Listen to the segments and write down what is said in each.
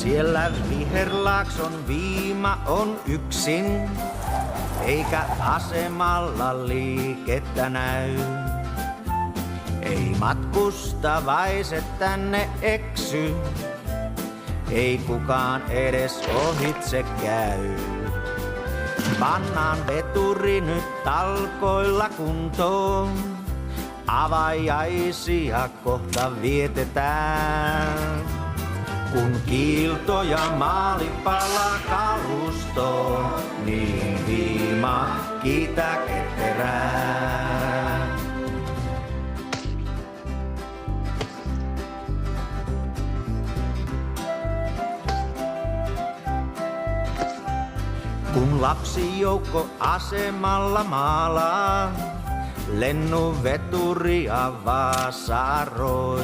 Siellä viherlaakson viima on yksin, eikä asemalla liikettä näy. Ei matkustavaiset tänne eksy, ei kukaan edes ohitse käy. Pannaan veturi nyt talkoilla kuntoon, avajaisia kohta vietetään. Kun kiilto ja maali palaa kalustoon, niin viima kiitä ketterää. Kun lapsijoukko asemalla maalaa, lennunveturia vaasaroi.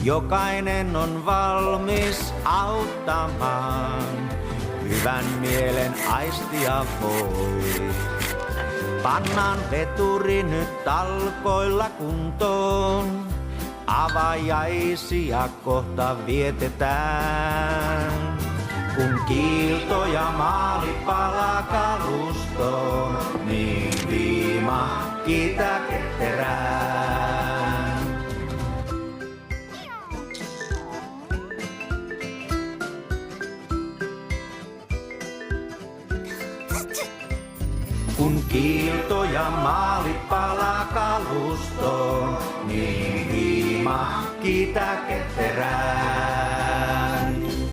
Jokainen on valmis auttamaan, hyvän mielen aistia voi. Pannaan veturi nyt talkoilla kuntoon, avajaisia kohta vietetään. Kun kiilto ja maali palaa kalustoon, niin viima kiitä ketterään. Kun kiilto ja maali palaa kalustoon, niin viima kiitä ketterään.